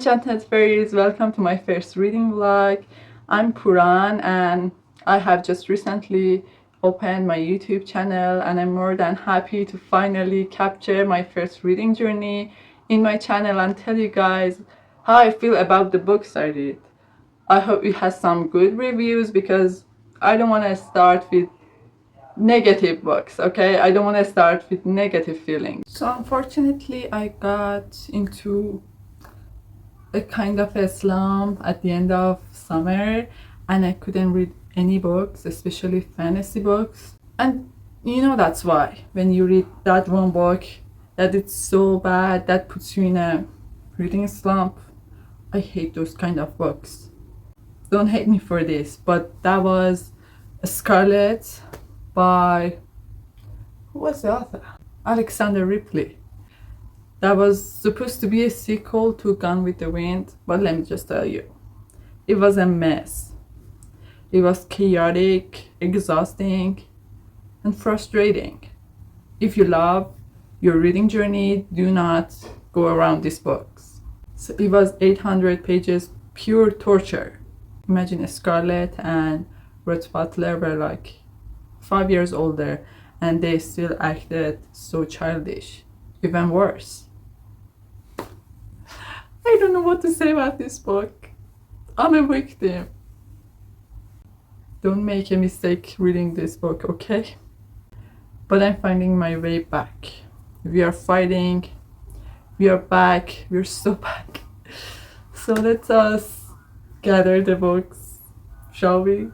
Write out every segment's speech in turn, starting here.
enchanted fairies, welcome to my first reading vlog. I'm Puran and I have just recently opened my YouTube channel and I'm more than happy to finally capture my first reading journey in my channel and tell you guys how I feel about the books I read. I hope it has some good reviews because I don't want to start with negative books, okay? I don't want to start with negative feelings. So unfortunately I got into a kind of a slump at the end of summer and I couldn't read any books, especially fantasy books. And you know that's why when you read that one book that it's so bad that puts you in a reading slump. I hate those kind of books. Don't hate me for this, but that was Scarlet by, who was the author? Alexander Ripley. That was supposed to be a sequel to Gone with the Wind, but let me just tell you, it was a mess. It was chaotic, exhausting, and frustrating. If you love your reading journey, do not go around these books. So it was 800 pages, pure torture. Imagine Scarlett and Ruth Butler were like 5 years older and they still acted so childish. Even worse. I don't know what to say about this book. I'm a victim. Don't make a mistake reading this book, okay? But I'm finding my way back. We are fighting. We are back. We're so back. So let us gather the books, shall we?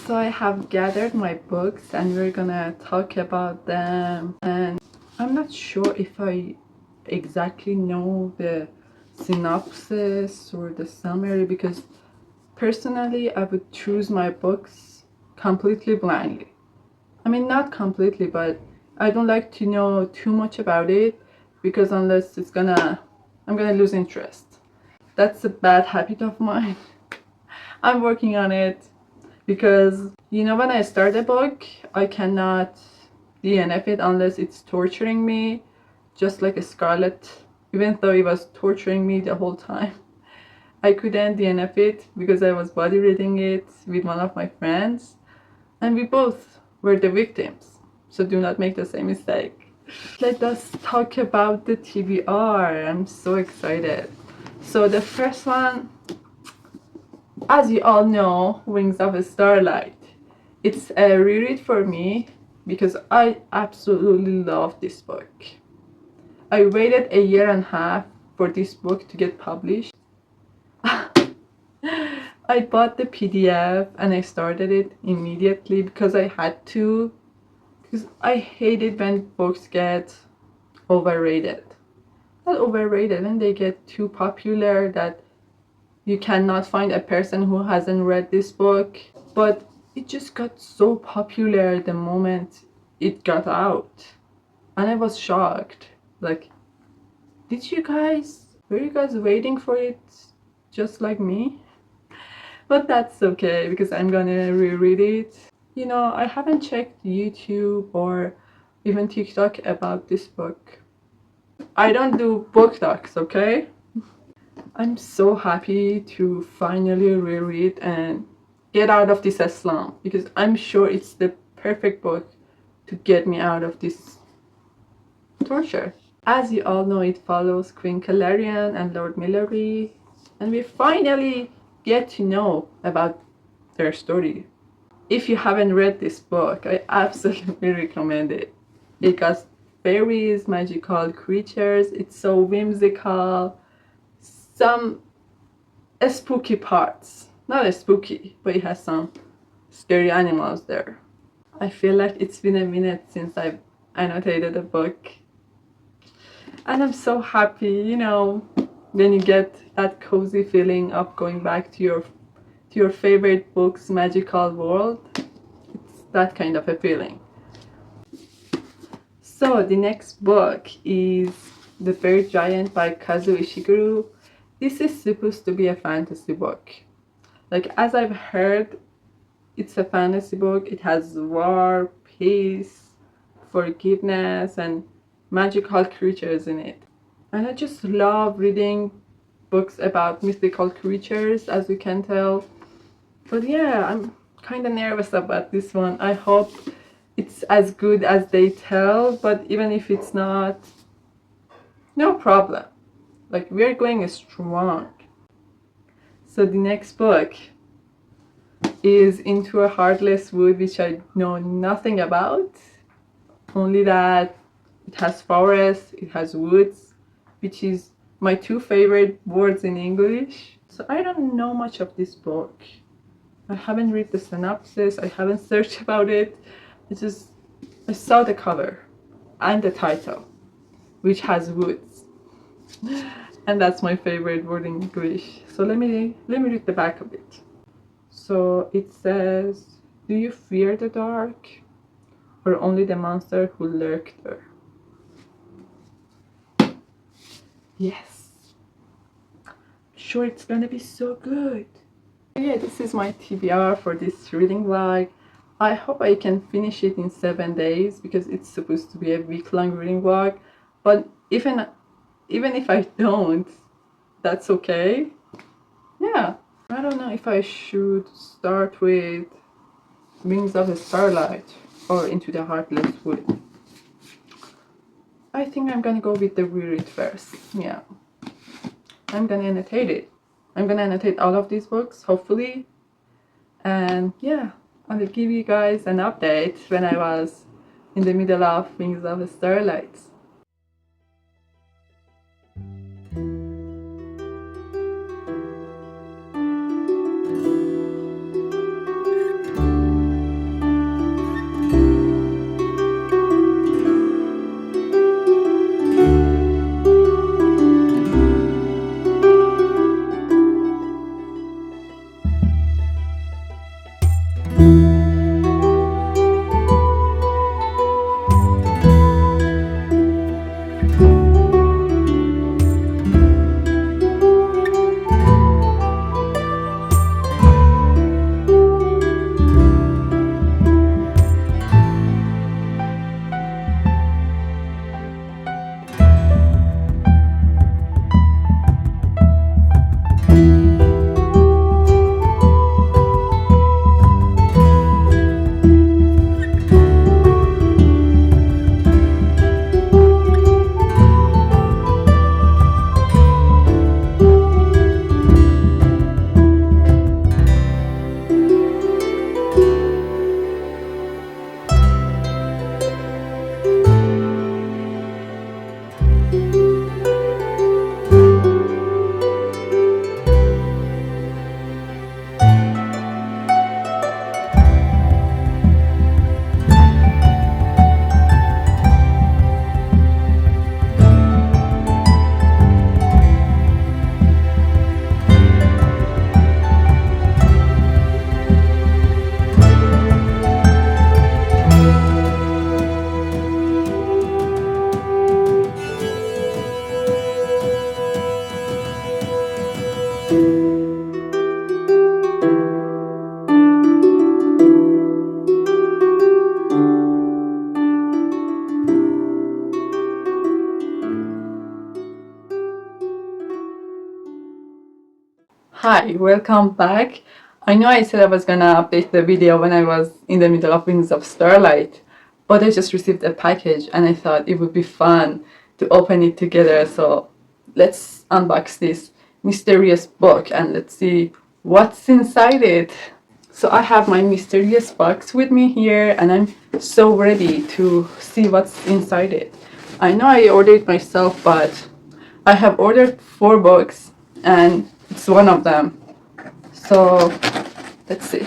So I have gathered my books and we're gonna talk about them, and I'm not sure if I exactly know the synopsis or the summary because personally I would choose my books completely blindly. I mean, not completely, but I don't like to know too much about it because unless I'm gonna lose interest. That's a bad habit of mine. I'm working on it. Because, you know, when I start a book, I cannot DNF it unless it's torturing me, just like a Scarlet, even though it was torturing me the whole time. I couldn't DNF it because I was body reading it with one of my friends, and we both were the victims. So do not make the same mistake. Let us talk about the TBR. I'm so excited. So the first one, as you all know, Wings of Starlight. It's a reread for me because I absolutely love this book. I waited a year and a half for this book to get published. I bought the PDF and I started it immediately because I had to. Because I hate it when books get overrated. Not overrated, when they get too popular that you cannot find a person who hasn't read this book. But it just got so popular the moment it got out. And I was shocked. Like, were you guys waiting for it just like me? But that's okay because I'm gonna reread it. You know, I haven't checked YouTube or even TikTok about this book. I don't do book talks, okay? I'm so happy to finally reread and get out of this slump because I'm sure it's the perfect book to get me out of this torture. As you all know, it follows Queen Calarian and Lord Millery, and we finally get to know about their story. If you haven't read this book, I absolutely recommend it. It got fairies, magical creatures, it's so whimsical. Some spooky parts. Not spooky, but it has some scary animals there. I feel like it's been a minute since I've annotated a book. And I'm so happy, you know. when you get that cozy feeling of going back to your favorite book's magical world. It's that kind of a feeling. So the next book is The Bird Giant by Kazuo Ishiguro. This is supposed to be a fantasy book. Like, as I've heard, it's a fantasy book. It has war, peace, forgiveness, and magical creatures in it. And I just love reading books about mythical creatures, as you can tell. But yeah, I'm kind of nervous about this one. I hope it's as good as they tell, but even if it's not, no problem. Like, we're going strong. So the next book is Into a Heartless Wood, which I know nothing about. Only that it has forests, it has woods, which is my two favorite words in English. So I don't know much of this book. I haven't read the synopsis, I haven't searched about it. I saw the cover and the title, which has woods. And that's my favorite word in English. So let me read the back of it. So it says, "Do you fear the dark, or only the monster who lurk there?" Yes. Sure, it's gonna be so good. Yeah, this is my TBR for this reading vlog. I hope I can finish it in 7 days because it's supposed to be a week-long reading vlog. But even if I don't, that's okay. Yeah. I don't know if I should start with Wings of the Starlight or Into the Heartless Wood. I think I'm gonna go with the reread first. Yeah. I'm gonna annotate it. I'm gonna annotate all of these books, hopefully. And yeah, I will give you guys an update when I was in the middle of Wings of the Starlight. Hi, welcome back. I know I said I was gonna update the video when I was in the middle of Wings of Starlight, but I just received a package and I thought it would be fun to open it together. So let's unbox this mysterious book and let's see what's inside it. So I have my mysterious box with me here and I'm so ready to see what's inside it. I know I ordered it myself, but I have ordered 4 books and it's one of them. So let's see.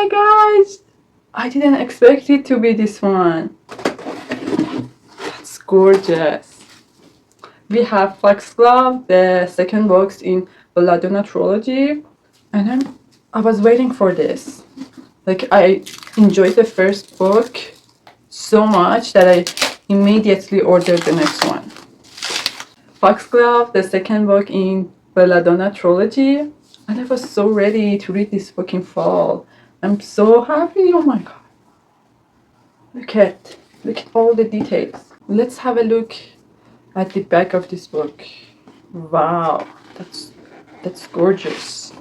my gosh! I didn't expect it to be this one. That's gorgeous. We have Foxglove, the second box in Belladonna trilogy, and I was waiting for this. Like, I enjoyed the first book so much that I immediately ordered the next one. Foxglove, the second book in Belladonna trilogy, and I was so ready to read this book in fall. I'm so happy. Oh my god. Look at all the details. Let's have a look at the back of this book. Wow, that's gorgeous.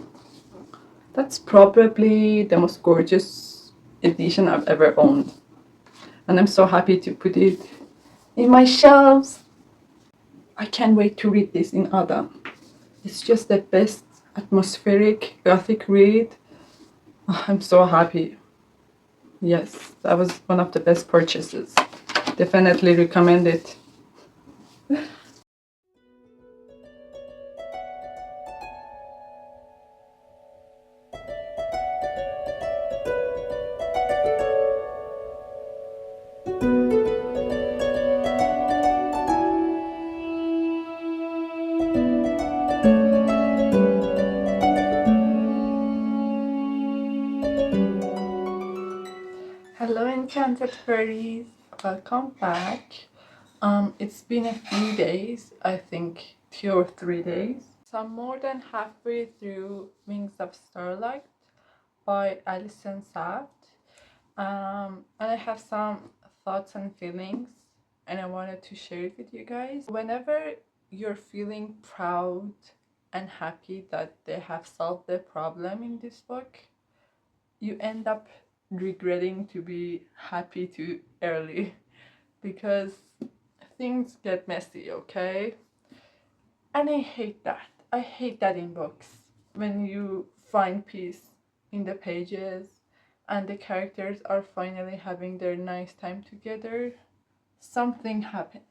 That's probably the most gorgeous edition I've ever owned. And I'm so happy to put it in my shelves. I can't wait to read this in autumn. It's just the best atmospheric gothic read. Oh, I'm so happy. Yes, that was one of the best purchases. Definitely recommend it. Hello, enchanted fairies. Welcome back. It's been a few days, I think 2 or 3 days. So I'm more than halfway through Wings of Starlight by Alison Saft. And I have some thoughts and feelings, and I wanted to share it with you guys. Whenever you're feeling proud and happy that they have solved the problem in this book, you end up regretting to be happy too early because things get messy, okay? And I hate that. I hate that in books. When you find peace in the pages and the characters are finally having their nice time together, something happens.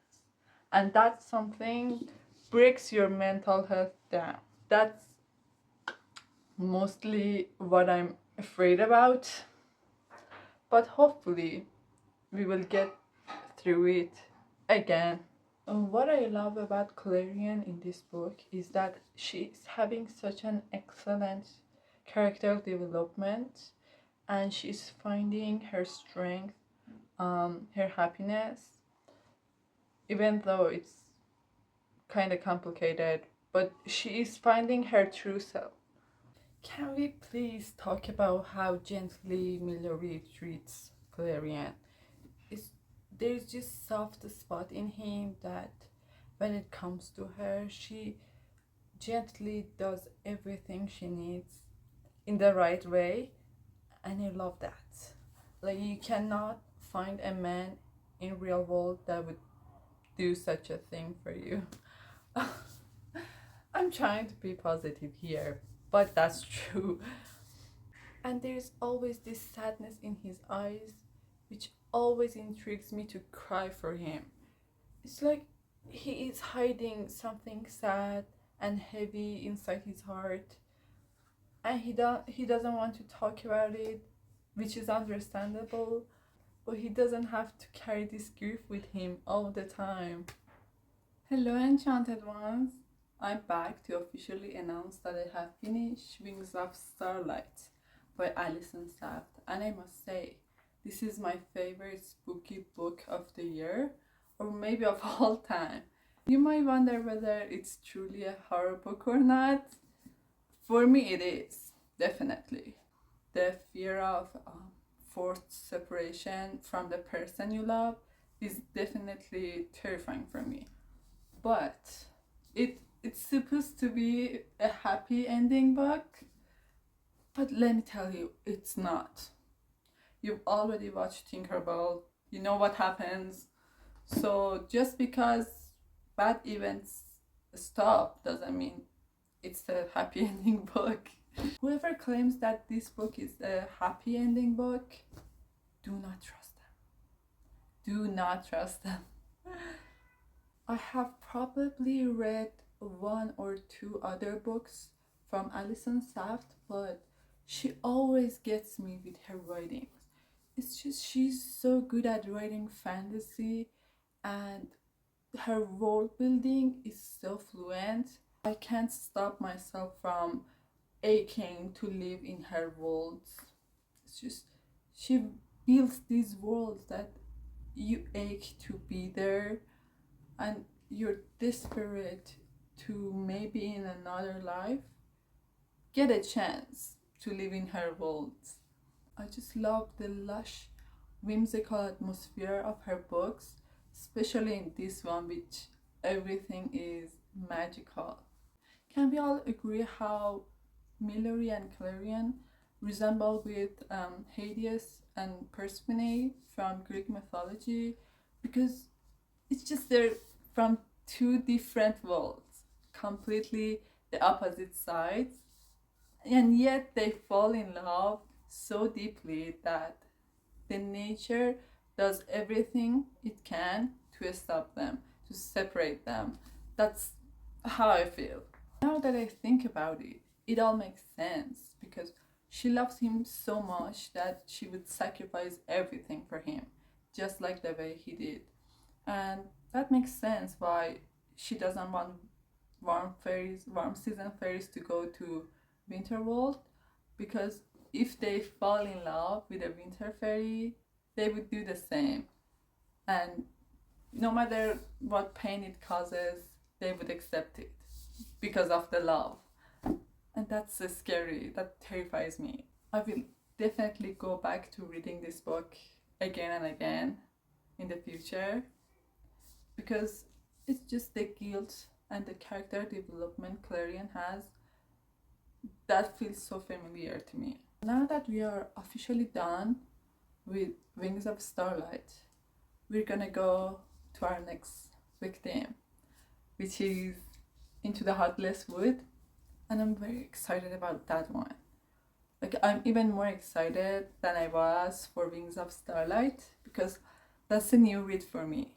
And that something breaks your mental health down. That's mostly what I'm afraid about. But hopefully, we will get through it again. What I love about Clarion in this book is that she's having such an excellent character development, and she's finding her strength, her happiness, even though it's kind of complicated, but she is finding her true self. Can we please talk about how gently Mallory treats Clarion? It's, there's just soft spot in him that when it comes to her, she gently does everything she needs in the right way, and I love that. Like, you cannot find a man in real world that would do such a thing for you. I'm trying to be positive here, but that's true. And there's always this sadness in his eyes, which always intrigues me to cry for him. It's like he is hiding something sad and heavy inside his heart, and he doesn't want to talk about it, which is understandable, but he doesn't have to carry this grief with him all the time. Hello, enchanted ones. I'm back to officially announce that I have finished Wings of Starlight by Alison Saft, and I must say, this is my favorite spooky book of the year, or maybe of all time. You might wonder whether it's truly a horror book or not. For me, it is, definitely. The fear of forced separation from the person you love is definitely terrifying for me. But it's supposed to be a happy ending book, but let me tell you, it's not. You've already watched Tinkerbell, you know what happens. So just because bad events stop doesn't mean it's a happy ending book. Whoever claims that this book is a happy ending book, do not trust them. Do not trust them. I have probably read one or two other books from Alison Saft, but She always gets me with her writings. It's just she's so good at writing fantasy, and her world building is so fluent. I can't stop myself from aching to live in her worlds. It's just she builds these worlds that you ache to be there, and you're desperate to maybe in another life get a chance to live in her worlds. I just love the lush, whimsical atmosphere of her books, especially in this one, which everything is magical. Can we all agree how Millery and Clarion resemble with Hades and Persephone from Greek mythology? Because it's just they're from two different worlds, completely the opposite sides, and yet they fall in love so deeply that the nature does everything it can to stop them, to separate them. That's how I feel. Now that I think about it, it all makes sense because she loves him so much that she would sacrifice everything for him, just like the way he did. And that makes sense why she doesn't want warm season fairies to go to winter world, because if they fall in love with a winter fairy, they would do the same. And no matter what pain it causes, they would accept it because of the love. And that's so scary. That terrifies me. I will definitely go back to reading this book again and again in the future because it's just the guilt and the character development Clarion has that feels so familiar to me. Now that we are officially done with Wings of Starlight, we're gonna go to our next victim, which is Into the Heartless Wood, and I'm very excited about that one. Like, I'm even more excited than I was for Wings of Starlight because that's a new read for me,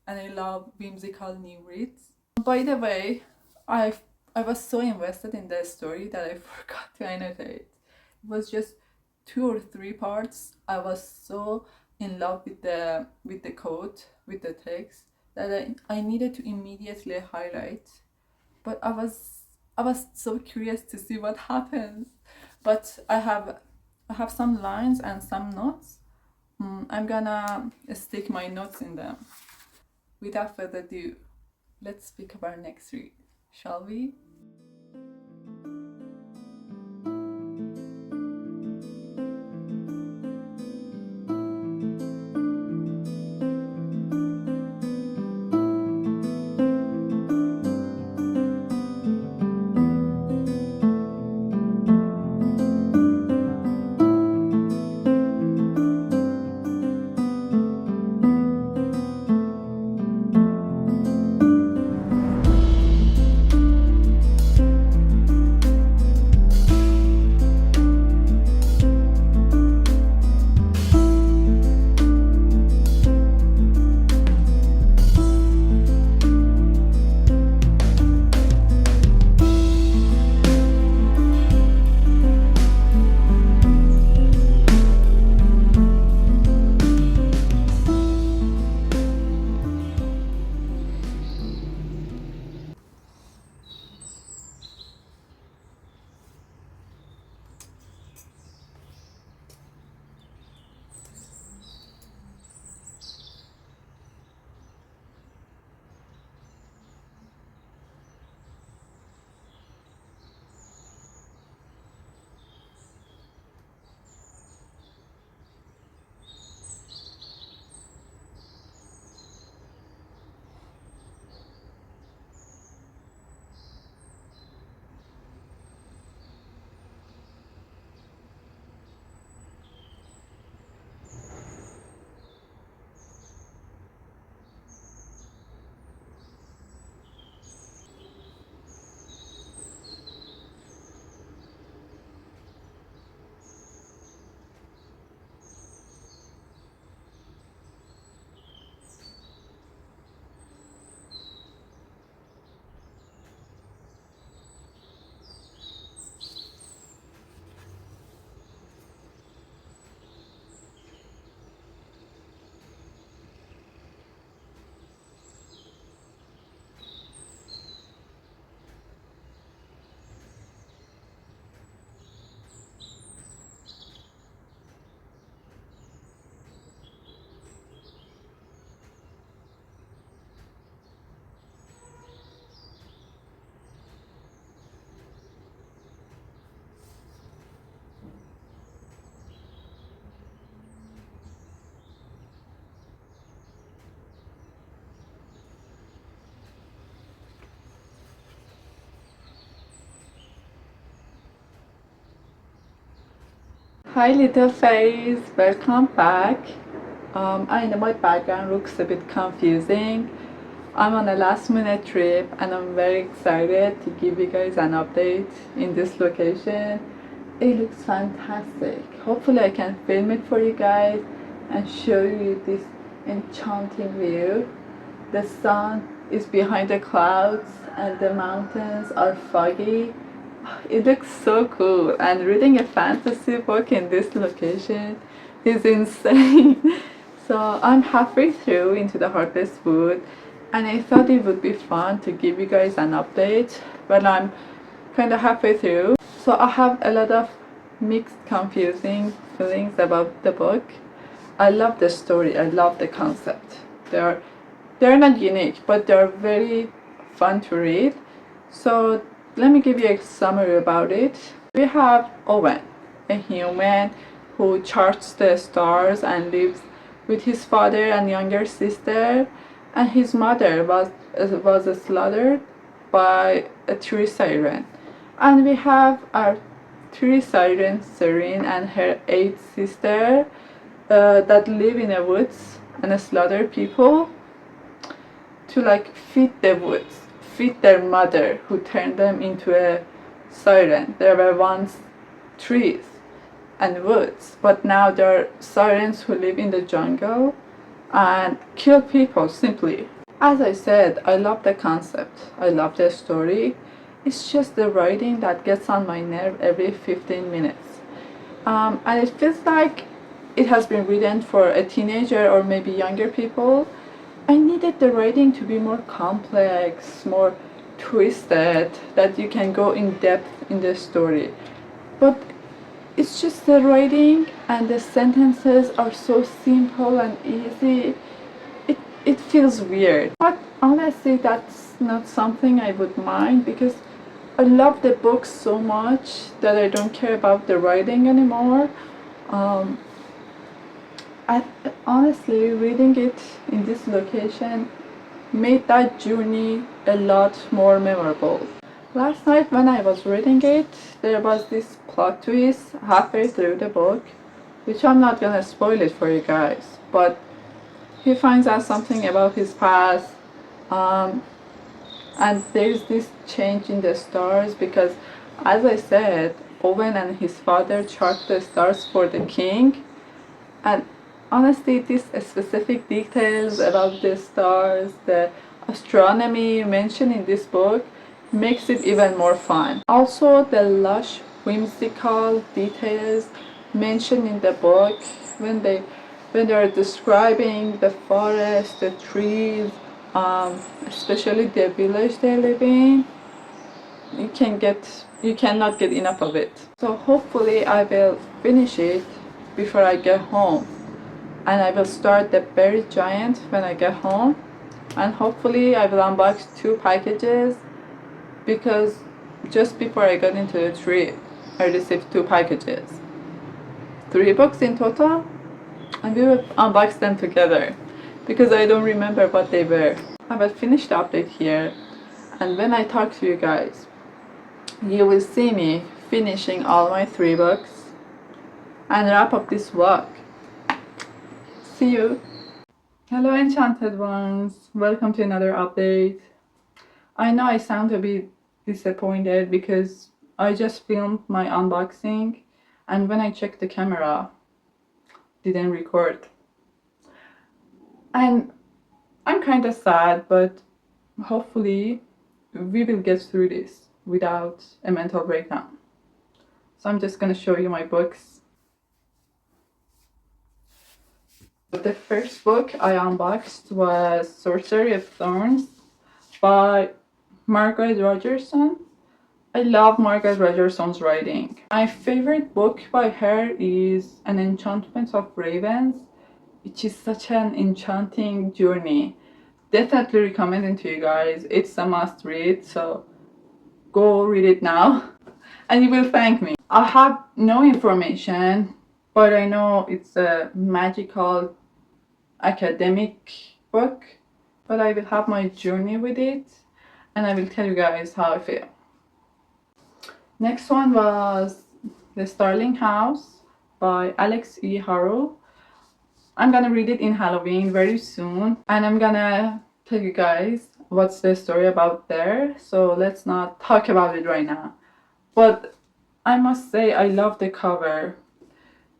and I love whimsical new reads. By the way, I was so invested in the story that I forgot to annotate. It was just 2 or 3 parts. I was so in love with the code, with the text, that I needed to immediately highlight. But I was so curious to see what happens. But I have some lines and some notes. I'm gonna stick my notes in them. Without further ado, let's pick up our next read, shall we? Hi little face, welcome back. I know my background looks a bit confusing. I'm on a last minute trip and I'm very excited to give you guys an update in this location. It looks fantastic. Hopefully I can film it for you guys and show you this enchanting view. The sun is behind the clouds and the mountains are foggy. It looks so cool, and reading a fantasy book in this location is insane. So I'm halfway through into the Heartless Wood, and I thought it would be fun to give you guys an update, but I'm kind of halfway through. So I have a lot of mixed, confusing feelings about the book. I love the story, I love the concept. They're not unique, but they're very fun to read. So let me give you a summary about it. We have Owen, a human who charts the stars and lives with his father and younger sister, and his mother was slaughtered by a tree siren. And we have our tree siren Serene and her 8 sister that live in the woods and slaughter people to like feed the woods, feed their mother who turned them into a siren. There were once trees and woods, but now there are sirens who live in the jungle and kill people simply. As I said, I love the concept, I love the story. It's just the writing that gets on my nerve every 15 minutes. And it feels like it has been written for a teenager or maybe younger people. I needed the writing to be more complex, more twisted, that you can go in depth in the story. But it's just the writing and the sentences are so simple and easy. It feels weird. But honestly, that's not something I would mind because I love the book so much that I don't care about the writing anymore. Um, Honestly, reading it in this location made that journey a lot more memorable. Last night when I was reading it, there was this plot twist halfway through the book, which I'm not gonna spoil it for you guys, but he finds out something about his past, um, and there's this change in the stars because, as I said, Owen and his father chart the stars for the king, and honestly, these specific details about the stars, the astronomy mentioned in this book, makes it even more fun. Also, the lush, whimsical details mentioned in the book when they are describing the forest, the trees, especially the village they live in, you cannot get enough of it. So hopefully I will finish it before I get home, and I will start the Berry Giant when I get home, and hopefully I will unbox 2 packages because just before I got into the trip I received 2 packages, 3 books in total, and we will unbox them together because I don't remember what they were. I will finish the update here, and when I talk to you guys you will see me finishing all my 3 books and wrap up this vlog. See you! Hello enchanted ones, welcome to another update. I know I sound a bit disappointed because I just filmed my unboxing and when I checked the camera didn't record. And I'm kind of sad, but hopefully we will get through this without a mental breakdown. So I'm just gonna show you my books. The first book I unboxed was Sorcery of Thorns by Margaret Rogerson. I love Margaret Rogerson's writing. My favorite book by her is An Enchantment of Ravens, which is such an enchanting journey. Definitely recommend it to you guys. It's a must read, so go read it now and you will thank me. I have no information, but I know it's a magical academic book, but I will have my journey with it and I will tell you guys how I feel. Next one was The Starling House by Alex E. Harrow. I'm gonna read it in Halloween very soon, and I'm gonna tell you guys what's the story about there. So let's not talk about it right now. But I must say I love the cover.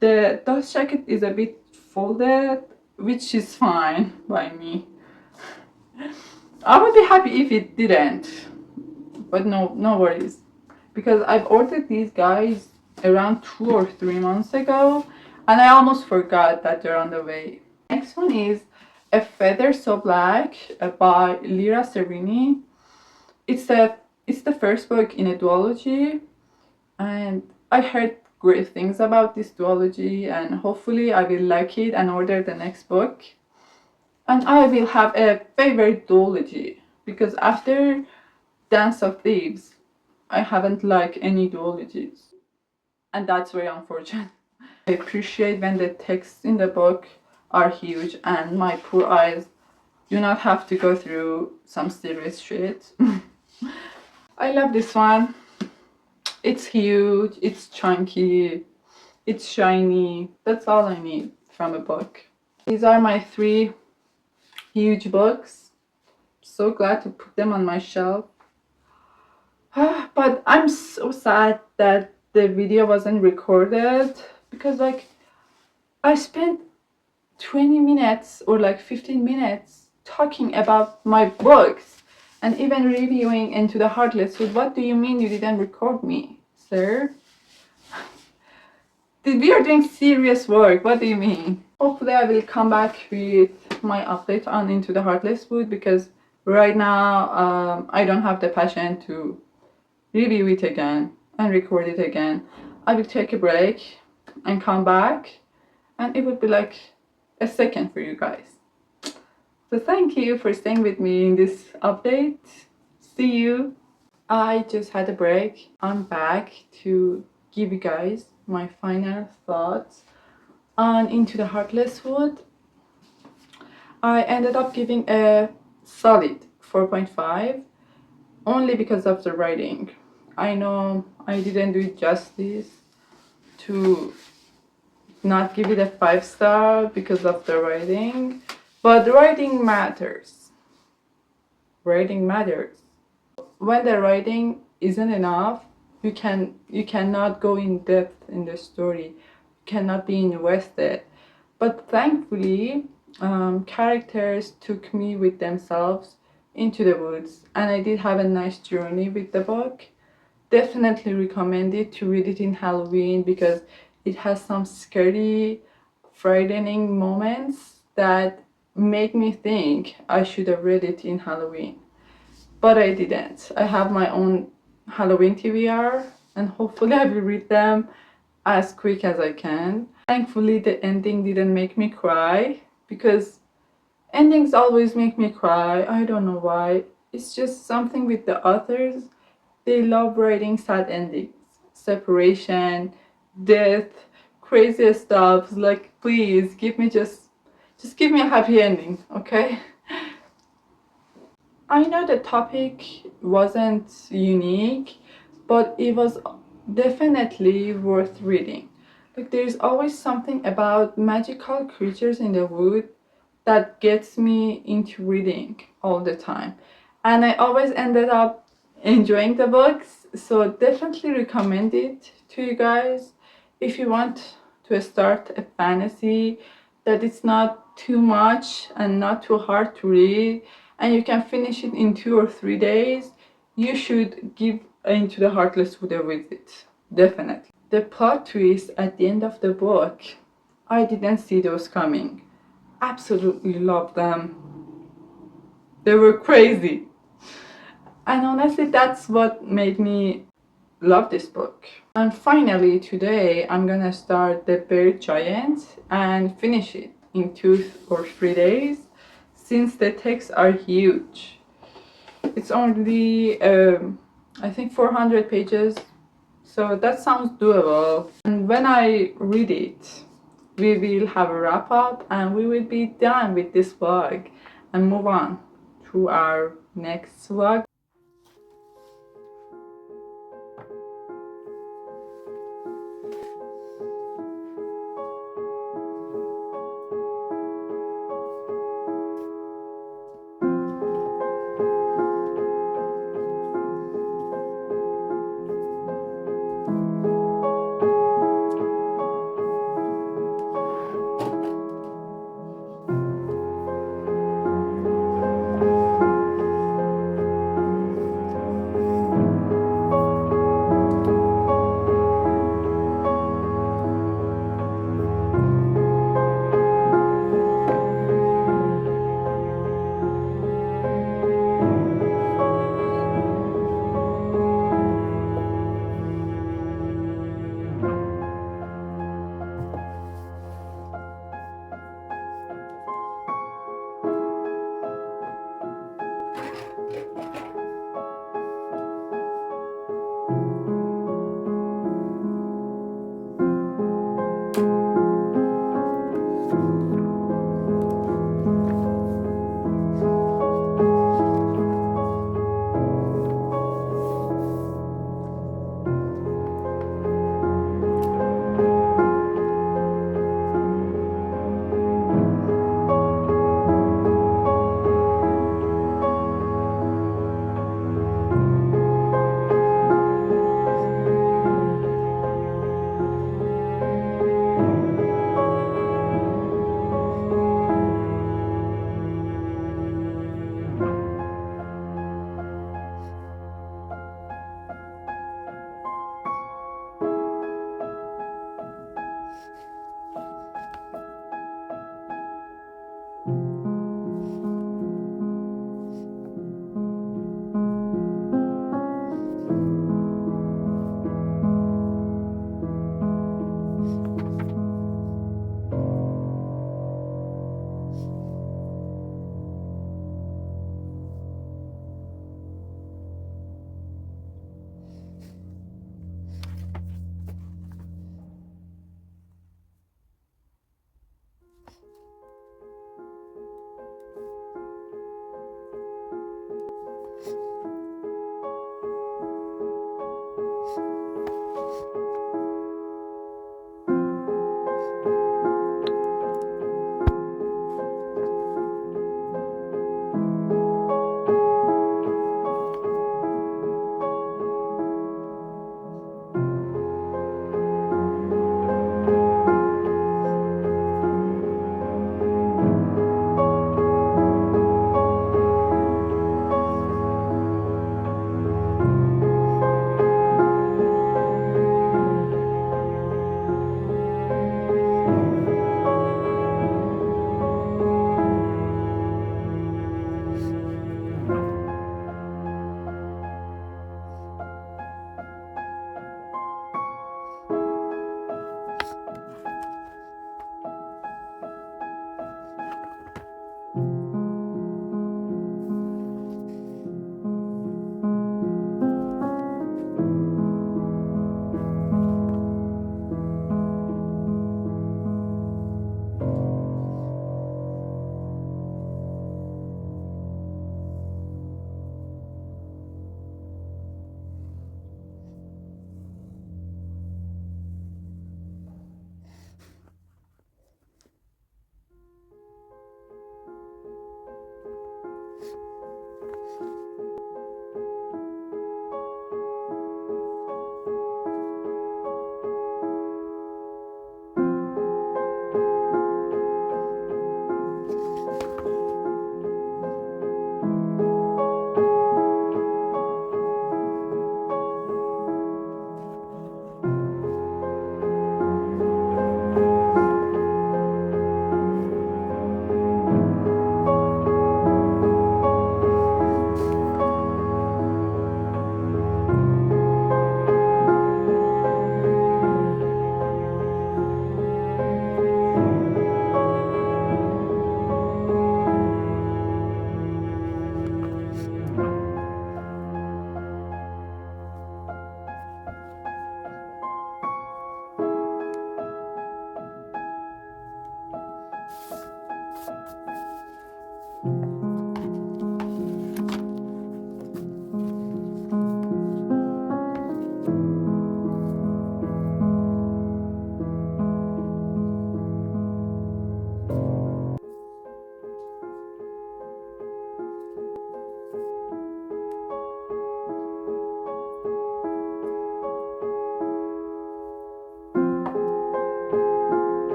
The dust jacket is a bit folded, which is fine by me. I would be happy if it didn't, but no worries. Because I've ordered these guys around 2 or 3 months ago, and I almost forgot that they're on the way. Next one is A Feather So Black by Lyra Serini. It's the first book in a duology, and I heard great things about this duology, and hopefully I will like it and order the next book. And I will have a favorite duology, because after Dance of Thieves, I haven't liked any duologies, and that's very unfortunate. I appreciate when the texts in the book are huge and my poor eyes do not have to go through some serious shit. I love this one. It's huge, it's chunky, it's shiny. That's all I need from a book. These are my 3 huge books. So glad to put them on my shelf. But I'm so sad that the video wasn't recorded, because like I spent 20 minutes or like 15 minutes talking about my books and even reviewing Into the Heartless. So what do you mean you didn't record me, sir? We are doing serious work. What do you mean? Hopefully I will come back with my update on Into the Heartless Wood, because right now I don't have the passion to review it again and record it again. I will take a break and come back, and it would be like a second for you guys. So thank you for staying with me in this update. See you. I just had a break. I'm back to give you guys my final thoughts on Into the Heartless Wood. I ended up giving a solid 4.5 only because of the writing. I know I didn't do it justice to not give it a 5 star because of the writing, but the writing matters. Writing matters. When the writing isn't enough, you cannot go in depth in the story. You cannot be invested. But thankfully, characters took me with themselves into the woods, and I did have a nice journey with the book. Definitely recommend it to read it in Halloween, because it has some scary, frightening moments that make me think I should have read it in Halloween. But I didn't. I have my own Halloween TBR, and hopefully I will read them as quick as I can. Thankfully, the ending didn't make me cry, because endings always make me cry. I don't know why. It's just something with the authors. They love writing sad endings. Separation, death, crazy stuff. Like, please give me just give me a happy ending, okay? I know the topic wasn't unique, but it was definitely worth reading. Like, there's always something about magical creatures in the wood that gets me into reading all the time. And I always ended up enjoying the books, so definitely recommend it to you guys if you want to start a fantasy that it's not too much and not too hard to read, and you can finish it in 2 or 3 days. You should give Into the Heartless Wood a visit. Definitely. The plot twist at the end of the book, I didn't see those coming. Absolutely love them. They were crazy. And honestly, that's what made me love this book. And finally, today I'm gonna start The Bear Giant and finish it in 2 or 3 days, since the texts are huge. It's only, I think, 400 pages, so that sounds doable. And when I read it, we will have a wrap up and we will be done with this vlog and move on to our next vlog.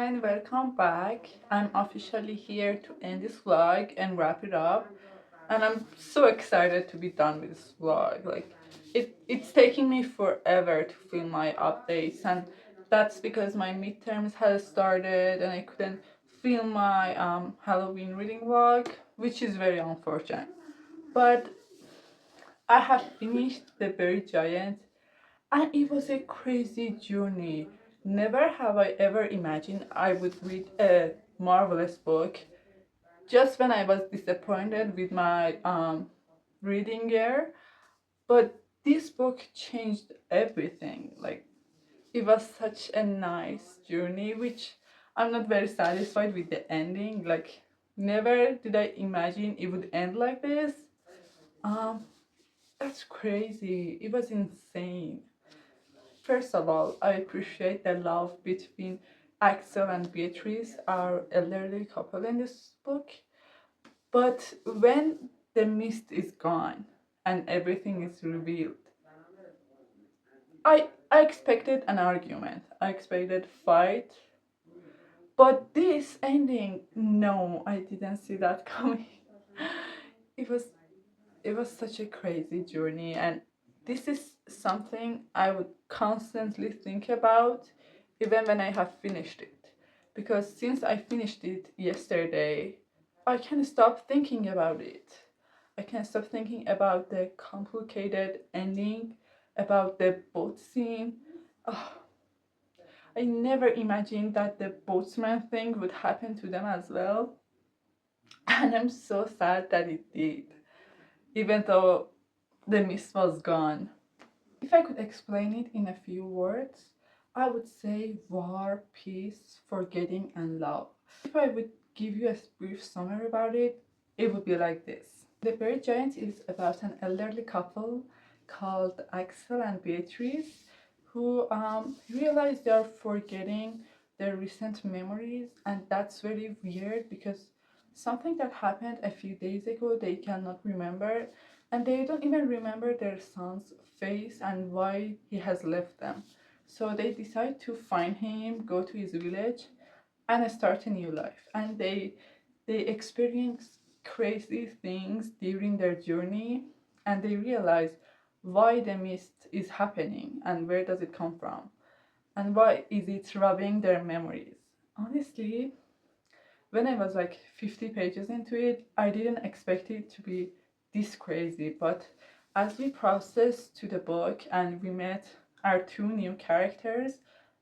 everyone, welcome back. I'm officially here to end this vlog and wrap it up. And I'm so excited to be done with this vlog. Like it's taking me forever to film my updates, and that's because my midterms has started and I couldn't film my Halloween reading vlog, which is very unfortunate. But I have finished The Berry Giant and it was a crazy journey. Never have I ever imagined I would read a marvelous book just when I was disappointed with my reading year. But this book changed everything. Like, it was such a nice journey, which I'm not very satisfied with the ending. Like, never did I imagine it would end like this. Um, that's crazy. It was insane. First of all, I appreciate the love between Axel and Beatrice, our elderly couple in this book. But when the mist is gone and everything is revealed, I expected an argument. I expected fight. But this ending, no, I didn't see that coming. It was it was such a crazy journey, and this is something I would constantly think about even when I have finished it, because since I finished it yesterday I can't stop thinking about it. I can't stop thinking about the complicated ending, about the boat scene. Oh, I never imagined that the boatsman thing would happen to them as well, and I'm so sad that it did, even though the mist was gone. If I could explain it in a few words, I would say war, peace, forgetting, and love. If I would give you a brief summary about it, it would be like this. The Berry Giant is about an elderly couple called Axel and Beatrice who realize they are forgetting their recent memories, and that's very weird because something that happened a few days ago they cannot remember, and they don't even remember their son's face and why he has left them. So they decide to find him, go to his village, and start a new life. And they experience crazy things during their journey, and they realize why the mist is happening and where does it come from and why is it robbing their memories. Honestly, when I was like 50 pages into it, I didn't expect it to be this crazy. But as we processed to the book and we met our two new characters,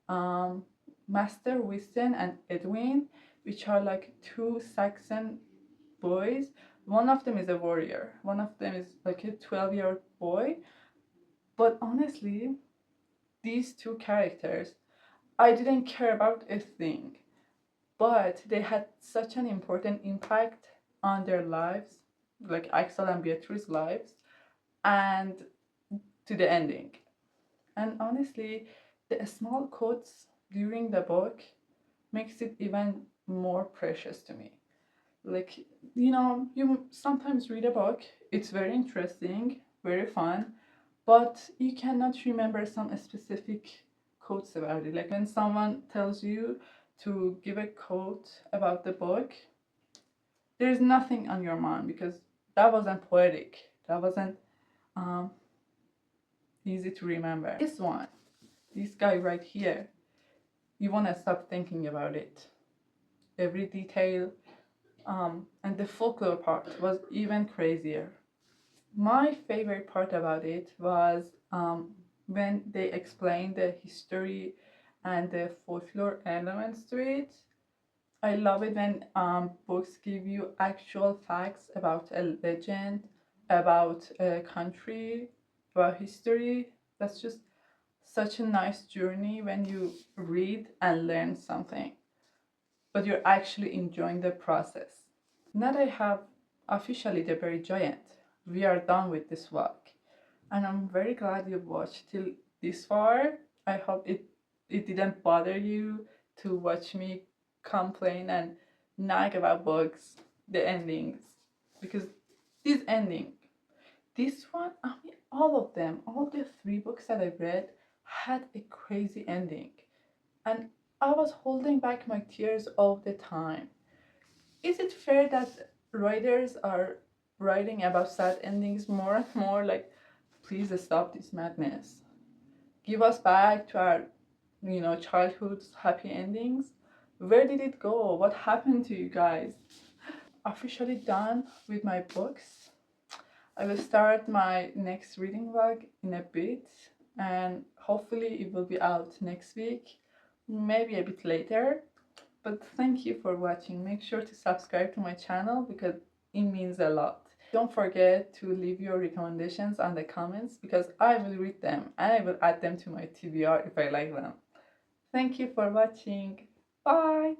um, Master Winston and Edwin, which are like two Saxon boys. One of them is a warrior, one of them is like a 12-year-old boy. But honestly, these two characters, I didn't care about a thing, but they had such an important impact on their lives, like Axel and Beatrice's lives, and to the ending. And honestly, the small quotes during the book makes it even more precious to me. Like, you sometimes read a book, it's very interesting, very fun, but you cannot remember some specific quotes about it. Like when someone tells you to give a quote about the book, there's nothing on your mind because that wasn't poetic, that wasn't um, easy to remember. This one, this guy right here, you want to stop thinking about it. Every detail, and the folklore part was even crazier. My favorite part about it was when they explained the history and the folklore elements to it. I love it when books give you actual facts about a legend, about a country, about history. That's just such a nice journey when you read and learn something, but you're actually enjoying the process. Now that I have officially The Berry Giant, we are done with this vlog. And I'm very glad you watched till this far. I hope it didn't bother you to watch me complain and nag about books, the endings. Because this ending, this one, I mean, all of them, all the three books that I read had a crazy ending. And I was holding back my tears all the time. Is it fair that writers are writing about sad endings more and more? Like, please stop this madness. Give us back to our, childhood's happy endings. Where did it go? What happened to you guys? Officially done with my books. I will start my next reading vlog in a bit, and hopefully it will be out next week, maybe a bit later. But thank you for watching. Make sure to subscribe to my channel because it means a lot. Don't forget to leave your recommendations on the comments because I will read them and I will add them to my TBR if I like them. Thank you for watching. Bye!